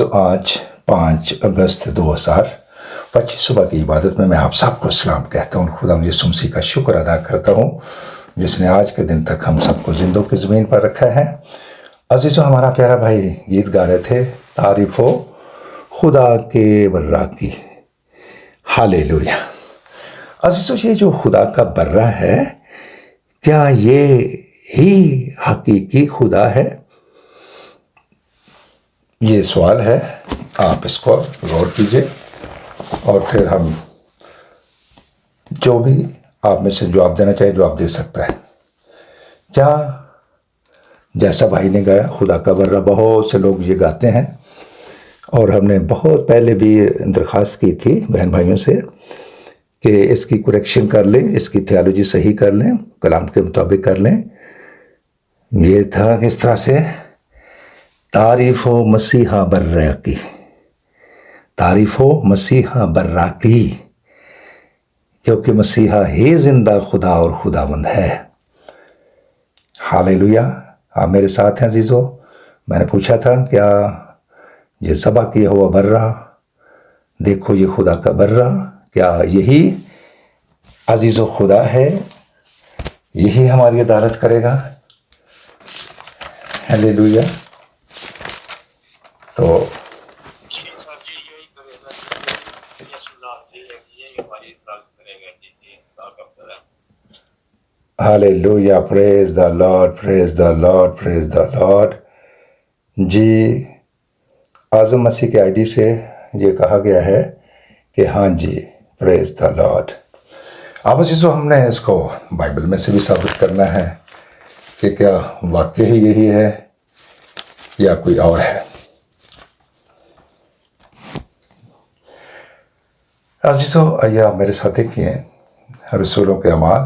عزیزو آج 5 اگست 2025 صبح کی عبادت میں آپ سب کو سلام کہتا ہوں. خدا یسوع مسیح کا شکر ادا کرتا ہوں جس نے آج کے دن تک ہم سب کو زندوں کی زمین پر رکھا ہے. عزیزو ہمارا پیارا بھائی گیت گا رہے تھے تعریف ہو خدا کے برا کی. ہالےلویا. عزیزو یہ جو خدا کا برا ہے کیا یہ ہی حقیقی خدا ہے؟ یہ سوال ہے. آپ اس کو غور کیجئے اور پھر ہم جو بھی آپ میں سے جواب دینا چاہے جواب دے سکتا ہے. کیا جیسا بھائی نے گایا خدا کا برا، بہت سے لوگ یہ گاتے ہیں اور ہم نے بہت پہلے بھی درخواست کی تھی بہن بھائیوں سے کہ اس کی کریکشن کر لیں، اس کی تھیالوجی صحیح کر لیں، کلام کے مطابق کر لیں. یہ تھا کس طرح سے تعریف ہو مسیحا برا کی، تعریف ہو مسیحا برا کی، کیونکہ مسیحا ہی زندہ خدا اور خداوند ہے. ہالےلویا. آپ میرے ساتھ ہیں عزیزو؟ میں نے پوچھا تھا کیا یہ ذبح کیا ہوا برا، دیکھو یہ خدا کا برا، کیا یہی عزیزو خدا ہے؟ یہی ہماری عدالت کرے گا؟ ہالےلویا. تو ہالےلویا. پریز دا لارڈ، پریز دا لارڈ، پریز دا لارڈ. جی اعظم مسیح کے آئی ڈی سے یہ کہا گیا ہے کہ ہاں جی پریز دا لارڈ. اب عزیزو ہم نے اس کو بائبل میں سے بھی ثابت کرنا ہے کہ کیا واقعی یہی ہے یا کوئی اور ہے. عزیزو آئیے آپ میرے ساتھ دیکھیے رسولوں کے اعمال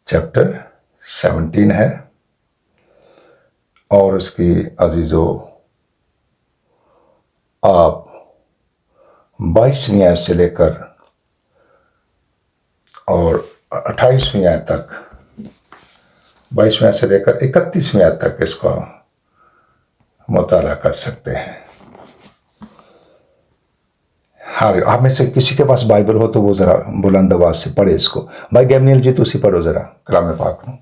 چیپٹر 17 ہے اور اس کی عزیزو آپ 22ویں آیت سے لے کر اور 28ویں آیت تک، 22ویں آیت سے لے کر 31ویں آیت تک اس کا مطالعہ کر سکتے ہیں. ہاں آپ میں سے کسی کے پاس بائبل ہو تو وہ ذرا بلند آواز سے پڑھے اس کو. بھائی گیمنیل جی تسی پڑھو ذرا کلام پاک میں.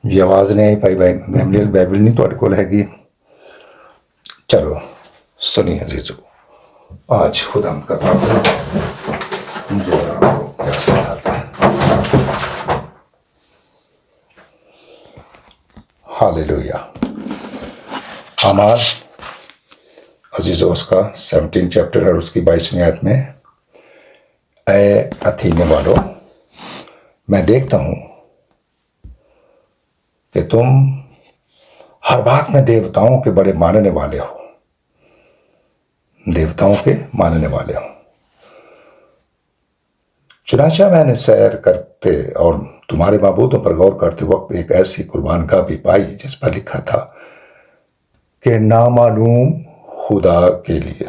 یہ آواز نہیں آئی بھائی گیمنیل بائبل نہیں تو کول ہے گی. چلو سنیے عزیزو آج خدا کا کام جو آپ کو کیا سکھاتا ہے. ہالےلویا. اعمال عزیزو اس کا 17 چیپٹر اور اس کی 22ویں آیت میں، اے اتھینے والو میں دیکھتا ہوں کہ تم ہر بات میں دیوتاؤں کے بڑے ماننے والے ہو، دیوتاؤں کے ماننے والے ہو. چنانچہ میں نے سیر کرتے اور تمہارے معبودوں پر غور کرتے وقت ایک ایسی قربان گاہ بھی پائی جس پر لکھا تھا کہ نامعلوم خدا کے لیے.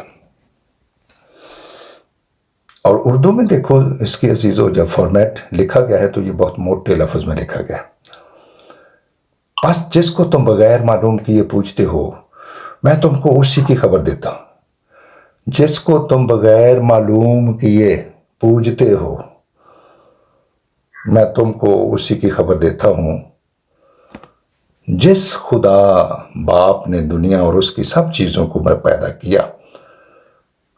اور اردو میں دیکھو اس کی عزیزو جب فارمیٹ لکھا گیا ہے تو یہ بہت موٹے لفظ میں لکھا گیا. بس جس کو تم بغیر معلوم کیے پوچھتے ہو میں تم کو اسی کی خبر دیتا ہوں. جس کو تم بغیر معلوم کیے پوجتے ہو میں تم کو اسی کی خبر دیتا ہوں. جس خدا باپ نے دنیا اور اس کی سب چیزوں کو پیدا کیا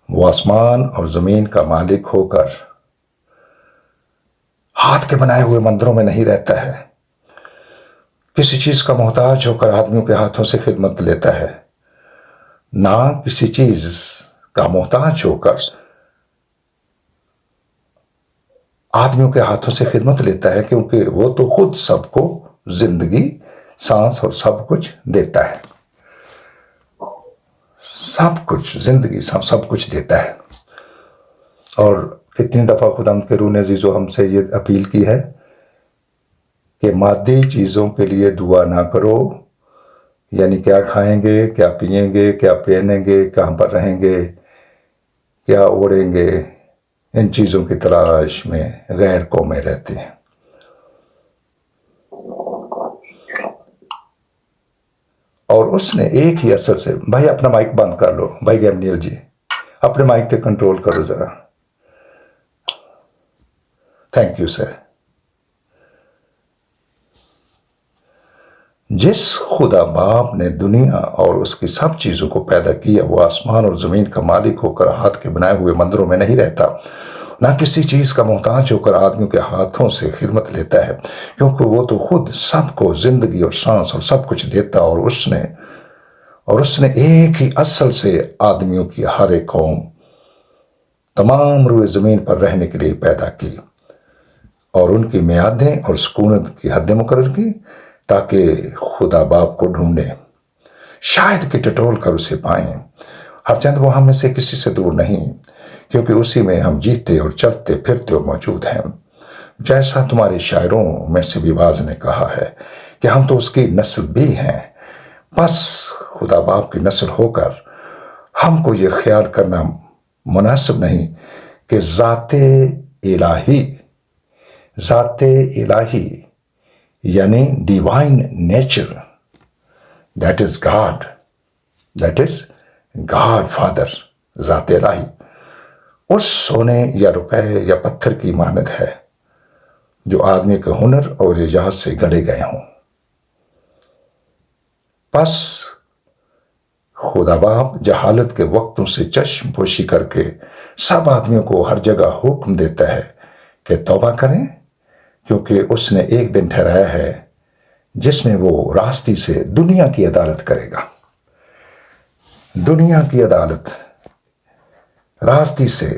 وہ آسمان اور زمین کا مالک ہو کر ہاتھ کے بنائے ہوئے مندروں میں نہیں رہتا ہے، کسی چیز کا محتاج ہو کر آدمیوں کے ہاتھوں سے خدمت لیتا ہے، نہ کسی چیز کا محتاج ہو کر آدمیوں کے ہاتھوں سے خدمت لیتا ہے، کیونکہ وہ تو خود سب کو زندگی، سانس اور سب کچھ دیتا ہے. سب کچھ زندگی سب کچھ دیتا ہے. اور کتنی دفعہ خدا کے روح نے عزیزو ہم سے یہ اپیل کی ہے کہ مادی چیزوں کے لیے دعا نہ کرو یعنی کیا کھائیں گے، کیا پئیں گے، کیا پہنیں گے، کہاں پر رہیں گے، کیا اوڑھیں گے، ان چیزوں کی تلاش میں غیر قومیں رہتی ہیں۔ اور اس نے ایک ہی اثر سے، بھائی اپنا مائک بند کر لو، بھائی گیمنیل جی اپنے مائک پہ کنٹرول کرو ذرا، تھینک یو سر۔ جس خدا باپ نے دنیا اور اس کی سب چیزوں کو پیدا کیا، وہ آسمان اور زمین کا مالک ہو کر ہاتھ کے بنائے ہوئے مندروں میں نہیں رہتا، نہ کسی چیز کا محتاج ہو کر آدمیوں کے ہاتھوں سے خدمت لیتا ہے، کیونکہ وہ تو خود سب کو زندگی اور سانس اور سب کچھ دیتا، اور اس نے ایک ہی اصل سے آدمیوں کی ہر ایک قوم تمام روئے زمین پر رہنے کے لیے پیدا کی، اور ان کی میعادیں اور سکونت کی حدیں مقرر کی، تاکہ خدا باپ کو ڈھونڈیں، شاید کہ ٹٹول کر اسے پائیں، ہرچند وہ ہم میں سے کسی سے دور نہیں، کیونکہ اسی میں ہم جیتے اور چلتے پھرتے اور موجود ہیں، جیسا تمہارے شاعروں میں سے بھی بعض نے کہا ہے کہ ہم تو اس کی نسل بھی ہیں۔ بس خدا باپ کی نسل ہو کر ہم کو یہ خیال کرنا مناسب نہیں کہ ذات الہی یعنی divine nature, that is God father, ذات الہی اس سونے یا روپے یا پتھر کی مانند ہے جو آدمی کے ہنر اور ایجاد سے گڑے گئے ہوں۔ پس خدا باپ جہالت کے وقتوں سے چشم پوشی کر کے سب آدمیوں کو ہر جگہ حکم دیتا ہے کہ توبہ کریں، کیونکہ اس نے ایک دن ٹھہرایا ہے جس میں وہ راستی سے دنیا کی عدالت کرے گا، دنیا کی عدالت راستی سے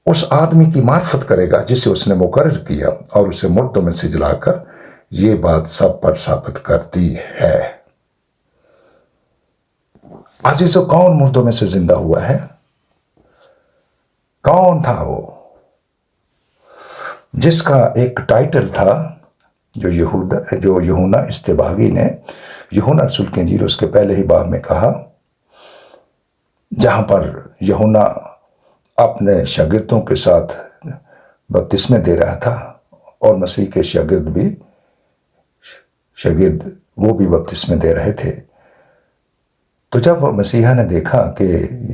اس آدمی کی معرفت کرے گا جسے اس نے مقرر کیا، اور اسے مردوں میں سے جلا کر یہ بات سب پر ثابت کرتی ہے۔ عزیزو، کون مردوں میں سے زندہ ہوا ہے؟ کون تھا وہ جس کا ایک ٹائٹل تھا جو یوحنا استباغی نے یوحنا رسول کی انجیل اس کے پہلے ہی باب میں کہا، جہاں پر یوحنا اپنے شاگردوں کے ساتھ بپتسمے دے رہا تھا، اور مسیح کے شاگرد وہ بھی بپتسمے دے رہے تھے۔ تو جب مسیحا نے دیکھا کہ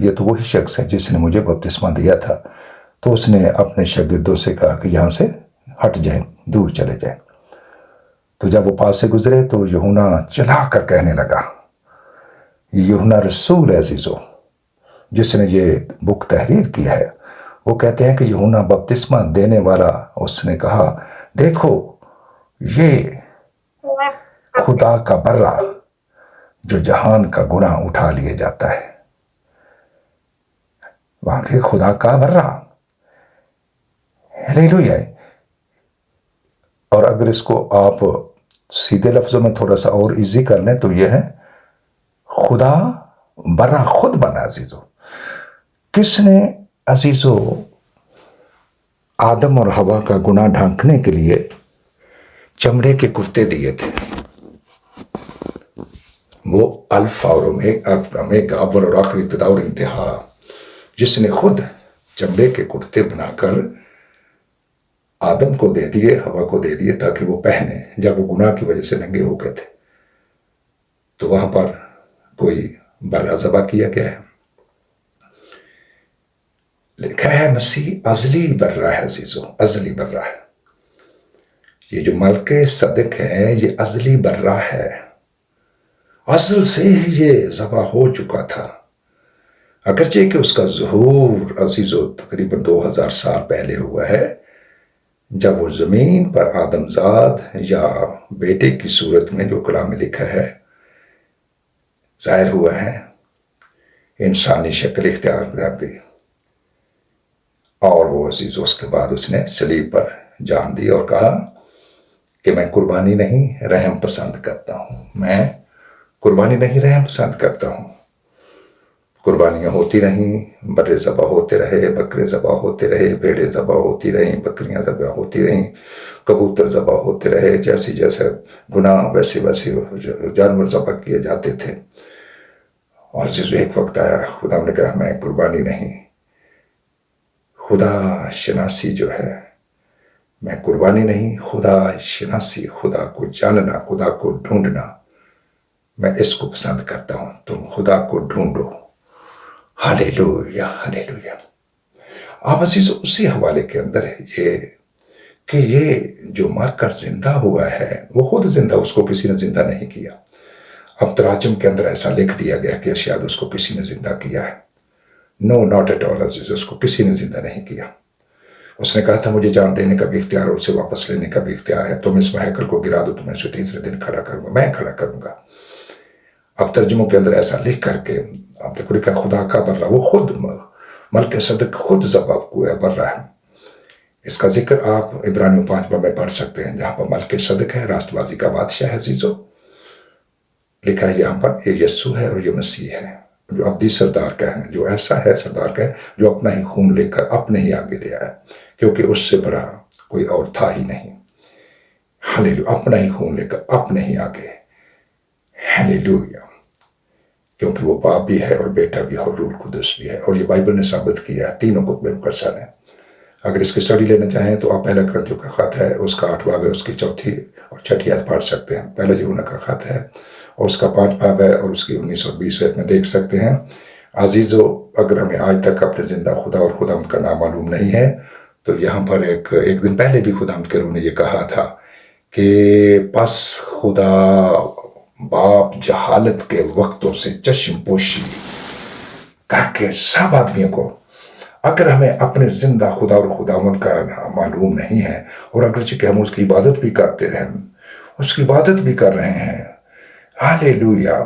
یہ تو وہی شخص ہے جس نے مجھے بپتسمہ دیا تھا، تو اس نے اپنے شاگردوں سے کہا کہ یہاں سے ہٹ جائیں، دور چلے جائیں۔ تو جب وہ پاس سے گزرے تو یوحنا چلا کر کہنے لگا، یہ یوحنا رسول ہے عزیزو، جس نے یہ بک تحریر کی ہے، وہ کہتے ہیں کہ یوحنا بپتسمہ دینے والا اس نے کہا، دیکھو یہ خدا کا برہ جو جہان کا گناہ اٹھا لیے جاتا ہے، واقعی خدا کا برہ، ہلیلویا۔ اور اگر اس کو آپ سیدھے لفظوں میں تھوڑا سا اور ایزی کر لیں تو یہ ہے خدا برہ خود بنا عزیزو۔ کس نے عزیزو آدم اور حوا کا گناہ ڈھانکنے کے لیے چمڑے کے کرتے دیے تھے؟ وہ الفا اور اومیگا، اول اور آخری، ابتدا اور انتہا، جس نے خود چمڑے کے کرتے بنا کر آدم کو دے دیے، حوا کو دے دیے تاکہ وہ پہنے، جب وہ گناہ کی وجہ سے ننگے ہو گئے تھے۔ تو وہاں پر کوئی برہ ذبح کیا گیا ہے، لکھا ہے مسیح ازلی برہ ہے عزیزو، ازلی برہ ہے۔ یہ جو ملک صدق ہے یہ ازلی برہ ہے، اصل سے ہی یہ ذبح ہو چکا تھا، اگرچہ کہ اس کا ظہور عزیزو تقریباً 2000 سال پہلے ہوا ہے، جب وہ زمین پر آدم زاد یا بیٹے کی صورت میں جو کلام میں لکھا ہے ظاہر ہوا ہے، انسانی شکل اختیار کر گئی، اور وہ عزیزو اس کے بعد اس نے صلیب پر جان دی اور کہا کہ میں قربانی نہیں رحم پسند کرتا ہوں، میں قربانی نہیں رحم پسند کرتا ہوں۔ قربانیاں ہوتی رہیں، برے ذبح ہوتے رہے، بکرے ذبح ہوتے رہے، بھیڑیں ذبح ہوتی رہیں، بکریاں ذبح ہوتی رہیں، کبوتر ذبح ہوتے رہے، جیسے گناہ ویسے جانور ذبح کیے جاتے تھے۔ اور ایک وقت آیا، خدا نے کہا میں قربانی نہیں، خدا شناسی جو ہے، میں قربانی نہیں، خدا شناسی، خدا کو جاننا، خدا کو ڈھونڈنا، میں اس کو پسند کرتا ہوں۔ تم خدا کو ڈھونڈو۔ ہالےلویا، ہالےلویا۔ آپ عزیزو، اسی حوالے کے اندر ہے یہ جو مر کر زندہ ہوا ہے، وہ خود زندہ، اس کو کسی نے زندہ نہیں کیا۔ اب تراجم کے اندر ایسا لکھ دیا گیا کہ شاید اس کو کسی نے زندہ کیا ہے۔ نو، ناٹ ایٹ آل عزیزو، اس کو کسی نے زندہ نہیں کیا۔ اس نے کہا تھا مجھے جان دینے کا بھی اختیار اور اسے واپس لینے کا بھی اختیار ہے، تم اس ہیکل کو گرا دو تو میں اسے تیسرے دن کھڑا کروں گا، میں کھڑا کروں گا۔ اب ترجموں کے اندر ایسا لکھ کر کے آپ دیکھو لکھا خدا کا بر رہا، وہ خود ملک صدق خود ذبح ہوئے بر رہا ہے۔ اس کا ذکر آپ عبرانیوں 5 میں پڑھ سکتے ہیں، جہاں پر ملک صدق ہے، راست بازی کا بادشاہ ہے عزیزو۔ لکھا ہے یہاں پر یہ یسوع ہے اور یہ مسیح ہے، جو ابدی سردار کا ہے، جو ایسا ہے سردار کا ہے جو اپنا ہی خون لے کر اپنے ہی آگے لے آیا، کیونکہ اس سے بڑا کوئی اور تھا ہی نہیں۔ ہالےلویا، اپنا ہی خون لے کر اپنے ہی آگے، ہالےلویا، کیونکہ وہ باپ بھی ہے اور بیٹا بھی ہے اور روح القدس بھی ہے، اور یہ بائبل نے ثابت کیا ہے، تینوں کتب مقدسہ نے۔ اگر اس کی اسٹڈی لینا چاہیں تو آپ پہلا کرنتھیوں کا خط ہے، اس کا 8واں باب ہے، اس کی 4 اور 6 آیت پڑھ سکتے ہیں۔ پہلا یوحنا کا خط ہے اور اس کا 5 باب ہے اور اس کی 19 اور 20 آیت میں دیکھ سکتے ہیں۔ عزیزو، اگر ہمیں آج تک اپنے زندہ خدا اور خداوند کا نام معلوم نہیں ہے تو یہاں پر ایک دن پہلے بھی خداوند کے روح نے یہ کہا تھا کہ پس خدا باپ جہالت کے وقتوں سے چشم پوشی کہا کہ سب آدمیوں کو، اگر ہمیں اپنے زندہ خدا اور خداوند کا نام معلوم نہیں ہے، اور اگرچہ کہ ہم اس کی عبادت بھی کرتے ہیں، اس کی عبادت بھی کر رہے ہیں، ہالےلویا،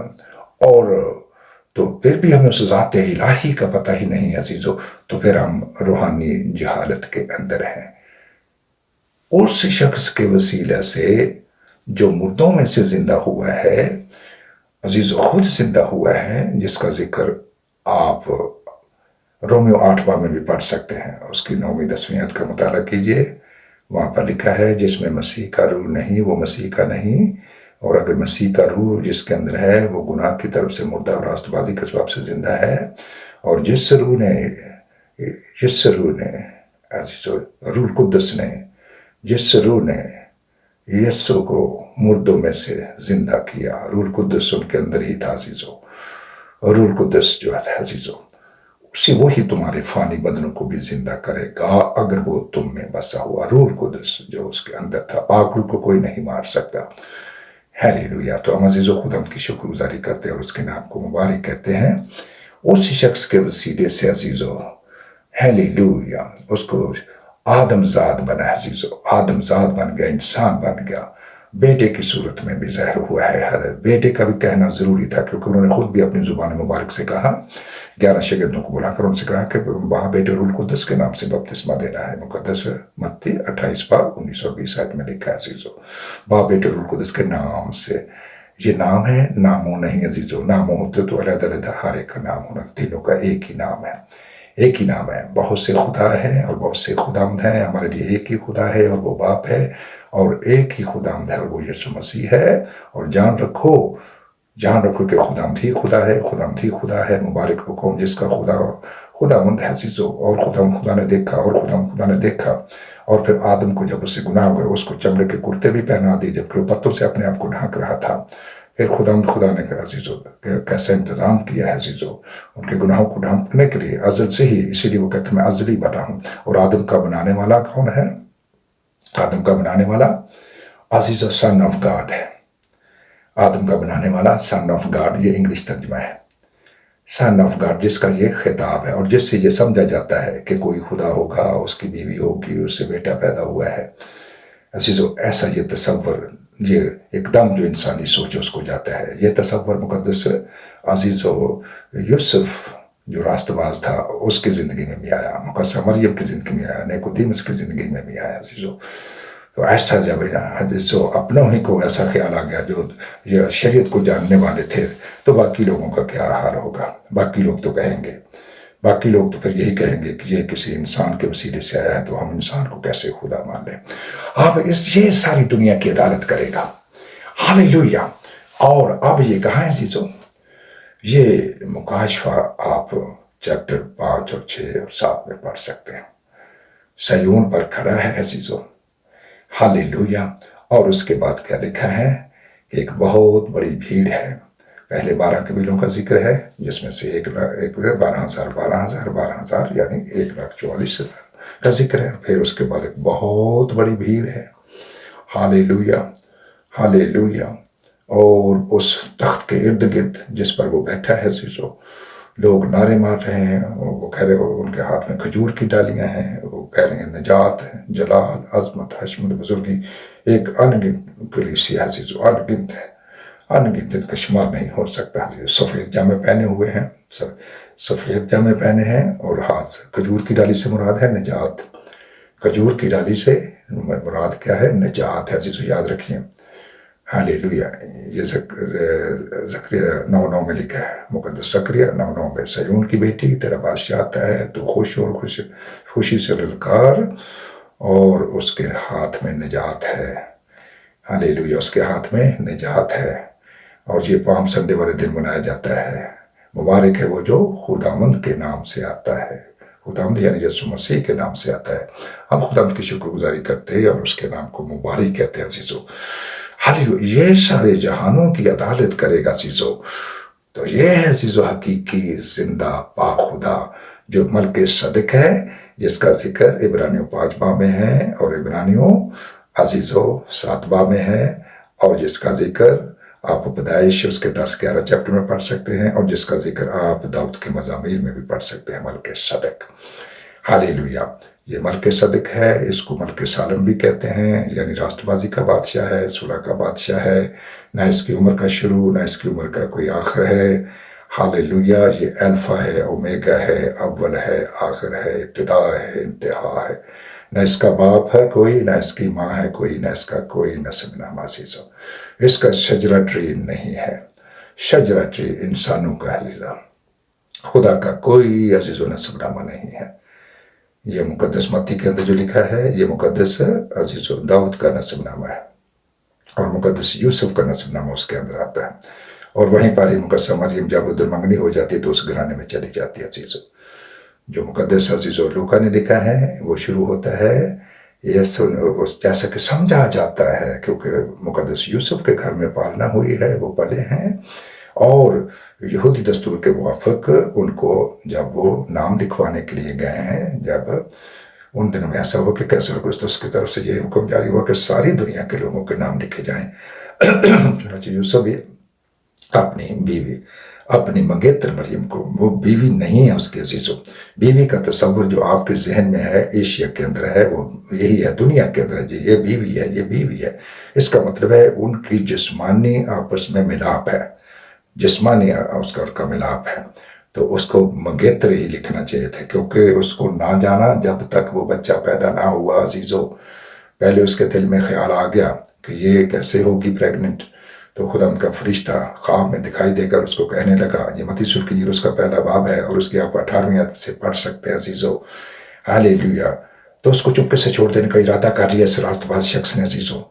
اور تو پھر بھی ہمیں اس ذات الہی کا پتہ ہی نہیں عزیزو، تو پھر ہم روحانی جہالت کے اندر ہیں۔ اس شخص کے وسیلہ سے جو مردوں میں سے زندہ ہوا ہے عزیزو، خود زندہ ہوا ہے، جس کا ذکر آپ رومیو 8 باب میں بھی پڑھ سکتے ہیں، اس کی 9ویں 10ویں آیت کا مطالعہ کیجئے، وہاں پر لکھا ہے جس میں مسیح کا روح نہیں وہ مسیح کا نہیں، اور اگر مسیح کا روح جس کے اندر ہے وہ گناہ کی طرف سے مردہ اور راست بازی کے سبب سے زندہ ہے، اور جس روح نے عزیزو، روح القدس نے، جس روح نے یسوع کو مردوں میں سے زندہ کیا، روح القدس ان کے اندر ہی تھا عزیزو، روح القدس جو ہے عزیزو، وہی تمہارے فانی بدنوں کو بھی زندہ کرے گا اگر وہ تم میں بسا ہوا روح القدس جو اس کے اندر تھا۔ پاک روح کو کوئی نہیں مار سکتا۔ ہالےلویا۔ تو ہم عزیزو خدا کی شکر گزاری کرتے ہیں اور اس کے نام کو مبارک کہتے ہیں۔ اس شخص کے وسیلے سے عزیزو، ہالےلویا، اس کو آدم زاد بنا عزیزو، آدم زاد بن گیا، انسان بن گیا، بیٹے کی صورت میں بھی ظاہر ہوا ہے۔ بیٹے کا بھی کہنا ضروری تھا کیونکہ انہوں نے خود بھی اپنی زبان مبارک سے کہا، 11 شاگردوں کو بلا کر ان سے کہا کہ باپ بیٹے روح القدس کے نام سے بپتسمہ دینا ہے۔ مقدس متی 28 باب 19 اور 20 آیت میں لکھا ہے عزیزو، باپ بیٹے روح القدس کے نام سے۔ یہ نام ہے، ناموں نہیں عزیزو، ناموں ہوتے تو علیحدہ علیحدہ ہر ایک کا نام ہونا، تینوں کا ایک ہی نام ہے، ایک ہی نام ہے۔ بہت سے خدا ہیں اور بہت سے خداوند ہیں، ہمارے لیے ایک ہی خدا ہے اور وہ باپ ہے، اور ایک ہی خداوند ہے اور وہ یسوع مسیح ہے۔ اور جان رکھو کہ خداوند ہی خدا ہے، خداوند ہی خدا ہے۔ مبارک وہ قوم جس کا خداوند ہے عزیزو، اور خدا نے دیکھا، اور خدا نے دیکھا۔ اور پھر آدم کو جب اس سے گناہ ہوئے، اس کو چمڑے کے کرتے بھی پہنا دی جبکہ وہ پتوں سے اپنے آپ کو ڈھانک رہا تھا۔ پھر خدا نے کہا عزیزو کیسا انتظام کیا ہے عزیزو ان کے گناہوں کو ڈھانپنے کے لیے ازل سے ہی، اسی لیے وہ کہتے ہیں میں ازلی بنا ہوں۔ اور آدم کا بنانے والا کون ہے؟ آدم کا بنانے والا عزیزو سن آف گاڈ ہے۔ آدم کا بنانے والا سن آف گاڈ، یہ انگلش ترجمہ ہے، سن آف گاڈ، جس کا یہ خطاب ہے اور جس سے یہ سمجھا جاتا ہے کہ کوئی خدا ہوگا، اس کی بیوی ہوگی، اس سے بیٹا پیدا ہوا ہے عزیزو۔ ایسا یہ تصور، یہ ایک دم جو انسانی سوچ اس کو جاتا ہے، یہ تصور مقدس عزیزو یوسف جو راست باز تھا اس کی زندگی میں بھی آیا، مقدسہ مریم کی زندگی میں آیا، نیکودیمس کی زندگی میں بھی آیا عزیزو۔ تو ایسا جب جو اپنوں ہی کو ایسا خیال آ گیا جو یہ شریعت کو جاننے والے تھے، تو باقی لوگوں کا کیا حال ہوگا؟ باقی لوگ تو کہیں گے، باقی لوگ تو پھر یہی کہیں گے کہ یہ کسی انسان کے وسیلے سے آیا ہے، تو ہم انسان کو کیسے خدا مان لیں؟ اب یہ ساری دنیا کی عدالت کرے گا، ہاللیلویا۔ اور اب یہ کہاں ہے عزیزو؟ یہ مکاشفہ آپ چیپٹر 5 اور 6 اور 7 میں پڑھ سکتے ہیں۔ سیون پر کھڑا ہے عزیزو، ہاللیلویا۔ اور اس کے بعد کیا لکھا ہے؟ ایک بہت بڑی بھیڑ ہے۔ پہلے 12 قبیلوں کا ذکر ہے، جس میں سے 12,000 یعنی 1,44,000 کا ذکر ہے۔ پھر اس کے بعد ایک بہت بڑی بھیڑ ہے، ہاللیلویا ہاللیلویا۔ اور اس تخت کے ارد گرد جس پر وہ بیٹھا ہے عزیزو، لوگ نعرے مار رہے ہیں، وہ کہہ رہے ہیں، ان کے ہاتھ میں کھجور کی ڈالیاں ہیں، وہ کہہ رہے ہیں نجات ہے، جلال، عظمت، حشمت، بزرگی۔ ایک انگنت کلیسیا ہے عزیزو، انگنت ہے، انگنت کا شمار نہیں ہو سکتا۔ سفید جامے پہنے ہوئے ہیں، سفید جامے پہنے ہیں، اور ہاتھ کھجور کی ڈالی سے مراد ہے نجات۔ کھجور کی ڈالی سے مراد کیا ہے؟ نجات ہے عزیزو، یاد رکھیں۔ ہاللیلویا۔ یہ زکریا 9:9 میں لکھا ہے، مقدس زکریا 9:9 میں، سیون کی بیٹی تیرا بادشاہ آتا ہے، تو خوشی سے للکار، اور اس کے ہاتھ میں نجات ہے۔ ہاللیلویا، اس کے ہاتھ میں نجات ہے۔ اور یہ پام سنڈے والے دن منایا جاتا ہے۔ مبارک ہے وہ جو خداوند کے نام سے آتا ہے، خداوند یعنی یسوع مسیح کے نام سے آتا ہے۔ ہم خداوند کی شکر گزاری کرتے ہیں اور اس کے نام کو مبارک کہتے ہیں عزیزو۔ ہاللیلویا۔ یہ سارے جہانوں کی عدالت کرے گا عزیزو۔ تو یہ ہے عزیزو حقیقی زندہ پاک خدا جو ملک صدق ہے، جس کا ذکر عبرانیوں 5 باب میں ہے، اور عبرانیوں عزیزو 7 باب میں ہے، اور جس کا ذکر آپ پیدائش اس کے 10-11 چیپٹر میں پڑھ سکتے ہیں، اور جس کا ذکر آپ داؤد کے مزامیر میں بھی پڑھ سکتے ہیں، ملک صدق۔ ہاللیلویا۔ یہ ملک صدق ہے، اس کو ملک سالم بھی کہتے ہیں، یعنی راست بازی کا بادشاہ ہے، صلح کا بادشاہ ہے، نہ اس کی عمر کا شروع نہ اس کی عمر کا کوئی آخر ہے۔ ہاللیلویا۔ یہ الفا ہے، اومیگا ہے، اول ہے، آخر ہے، ابتدا ہے، انتہا ہے۔ نہ اس کا باپ ہے کوئی، نہ اس کی ماں ہے کوئی، نہ اس کا کوئی نسب نامہ عزیزو۔ اس کا شجرہ ٹری نہیں ہے، شجرہ ٹری انسانوں کا عزیزہ، خدا کا کوئی عزیز و نسب نامہ نہیں ہے۔ یہ مقدس متی کے اندر جو لکھا ہے، یہ مقدس عزیز و داؤد کا نسب نامہ ہے، اور مقدس یوسف کا نسب نامہ اس کے اندر آتا ہے۔ اور وہیں پر یہ مقدس مریم جب ادھر منگنی ہو جاتی ہے تو اس گھرانے میں چلی جاتی ہے عزیزو۔ جو مقدس عزیز و لوکا نے لکھا ہے وہ شروع ہوتا ہے، جیسا کہ سمجھا جاتا ہے، کیونکہ مقدس یوسف کے گھر میں پالنا ہوئی ہے، وہ پلے ہیں، اور یہودی دستور کے موافق ان کو جب وہ نام لکھوانے کے لیے گئے ہیں، جب ان دنوں میں ایسا ہو کہ کیسر اگستس کی طرف سے یہ حکم جاری ہوا کہ ساری دنیا کے لوگوں کے نام لکھے جائیں، چنانچہ یوسف بھی اپنی بیوی، اپنی منگیتر مریم کو، وہ بیوی نہیں ہے اس کے عزیزو، بیوی کا تصور جو آپ کے ذہن میں ہے، ایشیا کے اندر ہے، وہ یہی ہے، دنیا کے اندر ہے جی، یہ بیوی ہے، یہ بیوی ہے۔ اس کا مطلب ہے ان کی جسمانی آپس میں ملاپ ہے، جسمانی اس کا ملاپ ہے، تو اس کو منگیتر ہی لکھنا چاہیے تھا، کیونکہ اس کو نہ جانا جب تک وہ بچہ پیدا نہ ہوا عزیزو۔ پہلے اس کے دل میں خیال آ گیا کہ یہ کیسے ہوگی پریگننٹ، تو خدا ان کا فرشتہ خواب میں دکھائی دے کر اس کو کہنے لگا، یہ متی سورہ کی اس کا پہلا باب ہے، اور اس کی آپ 18ویں آیت سے پڑھ سکتے ہیں عزیزو۔ ہاللیلویا۔ تو اس کو چپکے سے چھوڑ دینے کا ارادہ کر لیا اس راست باز شخص نے عزیزو۔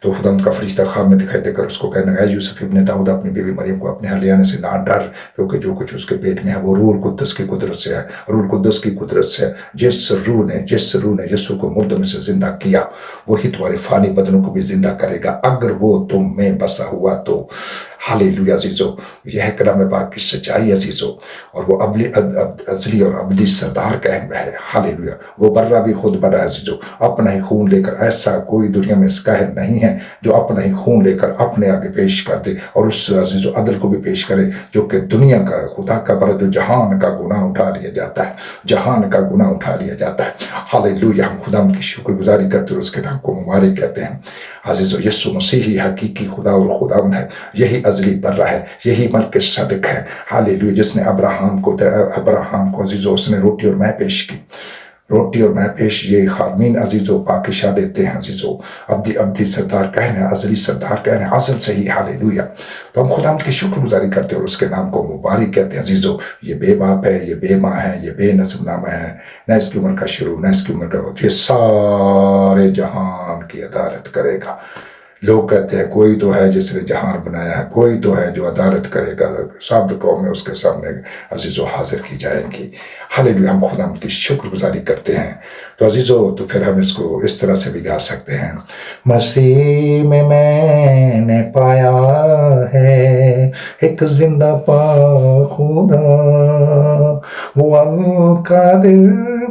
تو خدا ان کا فرشتہ خواب میں دکھائی دے کر اس کو کہنے لگا، یوسف ابن داؤد، اپنی بیوی مریم کو اپنے ہاں لے آنے سے نہ ڈر، کیونکہ جو کچھ اس کے پیٹ میں ہے وہ روح القدس کی قدرت سے ہے، روح القدس کی قدرت سے ہے۔ جس روح نے یسوع کو مردوں میں سے زندہ کیا، وہی تمہارے فانی بدنوں کو بھی زندہ کرے گا، اگر وہ تم میں بسا ہوا تو۔ ہاللیلویا عزیزو۔ یہ ہے کلام پاک کی سچائی عزیزو، اور وہ ازلی اور ابدی سردار کا ہے۔ ہاللیلویا۔ وہ برہ بھی خود بنا عزیزو، اپنا ہی خون لے کر، ایسا کوئی دنیا میں قاہر نہیں ہے جو اپنا ہی خون لے کر اپنے آگے پیش کر دے، اور اس عزیز و عدل کو بھی پیش کرے جو کہ دنیا کا خدا کا برا، جو جہان کا گناہ اٹھا لیا جاتا ہے، جہان کا گناہ اٹھا لیا جاتا ہے۔ ہاللیلویا۔ ہم خدا کی شکر گزاری کرتے اور اس کے نام کو مبارک کہتے ہیں عزیزو۔ یسوع مسیح ہی حقیقی خدا اور خداوند ہے، یہی ازلی برہ ہے، یہی ملک صدق ہے۔ ہاللیلویا۔ جس نے ابراہم کو عزیزو اس نے روٹی اور مے پیش کی، روٹی اور میں پیش یہ خادمین عزیزو پاکشاہ دیتے ہیں عزیزو، عبدی سردار کہنے ازلی سردار کہنے ازل سے ہی ہاللویہ۔ تو ہم خدا کی شکر گزاری کرتے ہیں اور اس کے نام کو مبارک کہتے ہیں عزیزو۔ یہ بے باپ ہے، یہ بے ماں ہے، یہ بے نسب نامہ ہے، نہ اس کی عمر کا شروع نہ اس کی عمر کا وقت، یہ سارے جہان کی عدالت کرے گا۔ لوگ کہتے ہیں کوئی تو ہے جس نے جہان بنایا ہے، کوئی تو ہے جو عدالت کرے گا، سب قومیں اس کے سامنے عزیزو حاضر کی جائیں گی۔ ہاللویہ، ہم خدا کی شکر گزاری کرتے ہیں۔ تو عزیزو تو پھر ہم اس کو اس طرح سے بھی گا سکتے ہیں، مسیح میں نے پایا ہے ایک زندہ پاک خدا، وہ القادر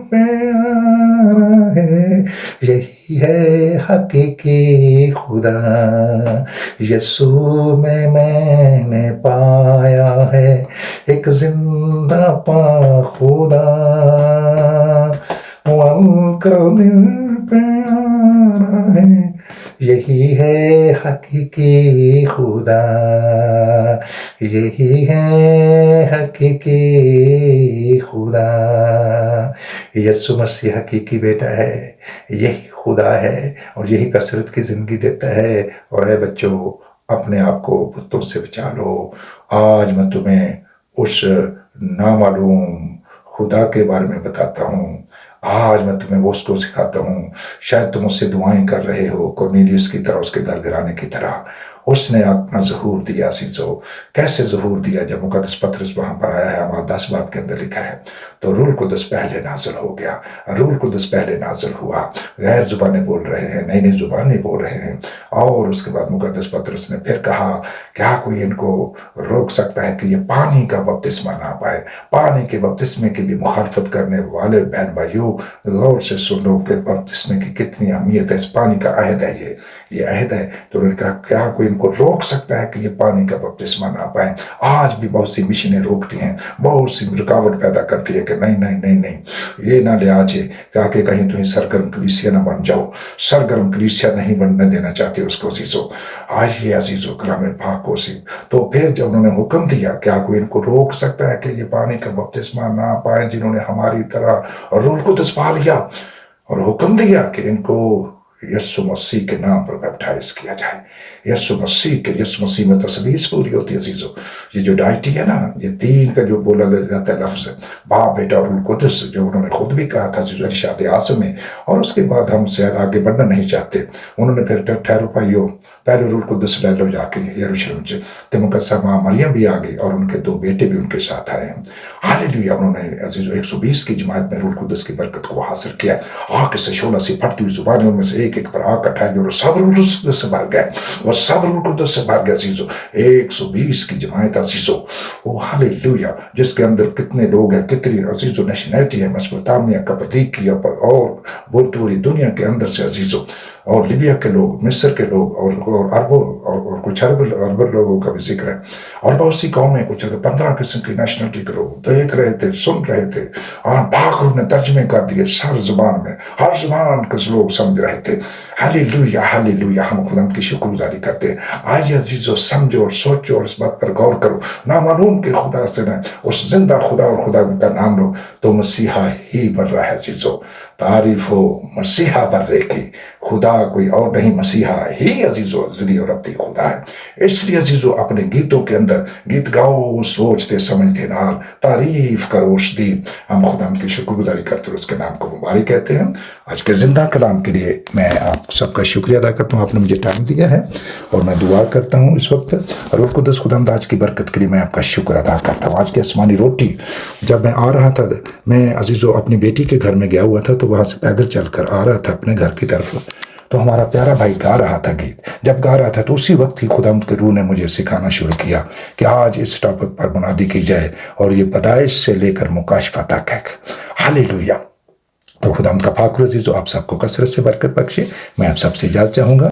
پیارا ہے، یہی ہے حقیقی خدا۔ یسوع میں نے پایا ہے ایک زندہ پاک خدا، وہ القادر پیارا ہے، یہی ہے حقیقی خدا، یہی ہے حقیقی خدا۔ یسوع مسیح حقیقی بیٹا ہے، یہی خدا ہے اور یہی کثرت کی زندگی دیتا ہے۔ اور اے بچوں، اپنے آپ کو بتوں سے بچا لو۔ آج میں تمہیں اس نامعلوم خدا کے بارے میں بتاتا ہوں، آج میں تمہیں وہ اس کو سکھاتا ہوں۔ شاید تم اس سے دعائیں کر رہے ہو کورنیلیس کی طرح، اس کے گھر گرانے کی طرح۔ اس نے اپنا ظہور دیا عزیزو۔ کیسے ظہور دیا؟ جب مقدس پطرس وہاں پر آیا ہے، ہمارا 10 باب کے اندر لکھا ہے، تو روح القدس پہلے نازل ہو گیا، روح القدس پہلے نازل ہوا، غیر زبانیں بول رہے ہیں، نئی نئی زبانیں بول رہے ہیں۔ اور اس کے بعد مقدس پطرس نے پھر کہا، کیا کوئی ان کو روک سکتا ہے کہ یہ پانی کا بپتسمہ نہ پائے؟ پانی کے بپتسمے کی بھی مخالفت کرنے والے بہن بھائیوں، غور سے سن لو کہ بپتسمے کی کتنی اہمیت ہے۔ اس پانی کا عہد ہے، یہ عہد ہے۔ تو انہوں نے کہا، کیا کوئی ان کو روک سکتا ہے کہ یہ پانی کا بپتسمہ نہ پائیں؟ آج بھی بہت سی مشنیں روکتی ہیں، بہت سی رکاوٹ پیدا کرتی ہے کہ نہیں نہیں نہیں نہیں، یہ نہ لے آجے، تاکہ کہیں تمہیں سرگرم کلیسیا نہ بن جاؤ۔ سرگرم کلیسیا نہیں بننے دینا چاہتے اس کو عزیزو۔ آئیے عزیزو کلام پاک کو سی۔ تو پھر جب انہوں نے حکم دیا، کیا کوئی ان کو روک سکتا ہے کہ یہ پانی کا بپتسمہ نہ پائیں جنہوں نے ہماری طرح روح القدس پا لیا؟ اور حکم دیا کہ ان کو یسوع مسیح کے نام پر بیپٹائز کیا جائے۔ یسوع مسیح میں تصویر پوری ہوتی ہے عزیزو۔ یہ جو ڈائٹی ہے نا، یہ تین کا جو بولا جاتا ہے لفظ، باپ بیٹا اور روح القدس، جو انہوں نے خود بھی کہا تھا عزیزو ارشاد اعظم میں۔ اور اس کے بعد ہم سے آگے بڑھنا نہیں چاہتے، انہوں نے پھر ٹھہرو بھائیو، پہلے روح القدس لے لو جا کے یروشلم سے۔ تو مقدسہ ماں مریم بھی آ گئی اور ان کے 2 بیٹے بھی ان کے ساتھ آئے ہیں۔ ہاللویہ، انہوں نے عزیزو 120 کی جماعت میں روح القدس کی برکت کو حاصل کیا۔ آگ سے شعلہ سی پھٹتی ہوئی زبانیں ان میں سے ایک ایک پر آگ اٹھائی اور سب روح القدس سے بھر گئے، اور سب روح القدس سے بھر گئے عزیزو۔ 120 کی جماعت عزیزو، او ہاللویہ، جس کے اندر کتنے لوگ ہیں، کتنی عزیزو نیشنلٹی ہے، مسپوتامیہ، کپادیکیا اور پوری دنیا کے اندر سے عزیزو، اور لیبیا کے لوگ، مصر کے لوگ، اور عربوں اور کچھ عرب لوگوں کا بھی ذکر ہے، اور بہت سی قومیں، کچھ 15 قسم کی نیشنلٹی کے لوگ دیکھ رہے تھے، سن رہے تھے، اور پاک روح نے ترجمے کر دیے ہر زبان میں، ہر زبان کے لوگ سمجھ رہے تھے۔ ہاللویہ ہاللویہ، ہم خدا کی شکر گزاری کرتے ہیں۔ آئیے عزیزو، سمجھو اور سوچو اور اس بات پر غور کرو، نامعلوم کے خدا سے نہ، اس زندہ خدا اور خدا کا نام لو تو مسیحا ہی بن رہا ہے عزیزو۔ تعریف ہو مسیحا برے کی، خدا کوئی اور نہیں، مسیحا ہی عزیزو ازلی اور ابدی خدا ہے۔ اس لیے عزیزو، اپنے گیتوں کے اندر گیت گاؤ، سوچتے سمجھتے نال تعریف کرو اس دی۔ ہم خدا کی شکر گزاری کرتے ہیں، اس کے نام کو مبارک کہتے ہیں۔ آج کے زندہ کلام کے لیے میں آپ سب کا شکریہ ادا کرتا ہوں، آپ نے مجھے ٹائم دیا ہے، اور میں دعا کرتا ہوں اس وقت روح القدس خداوند آج کی برکت کے لیے میں آپ کا شکر ادا کرتا ہوں۔ آج کی آسمانی روٹی جب میں آ رہا تھا، میں عزیزو اپنی بیٹی کے گھر میں گیا ہوا تھا، تو وہاں سے پیدل چل کر آ رہا تھا اپنے گھر کی طرف، تو ہمارا پیارا بھائی گا رہا تھا گیت۔ جب گا رہا تھا تو اسی وقت ہی خداوند کے روح نے مجھے سکھانا شروع کیا کہ آج اس ٹاپک پر منادی کی جائے، اور یہ پیدائش سے لے کر مکاشفہ تک ہے۔ ہاللویہ۔ تو خداوند کا پاک روح عزیزو آپ سب کو کثرت سے برکت بخشے۔ میں آپ سب سے اجازت چاہوں گا۔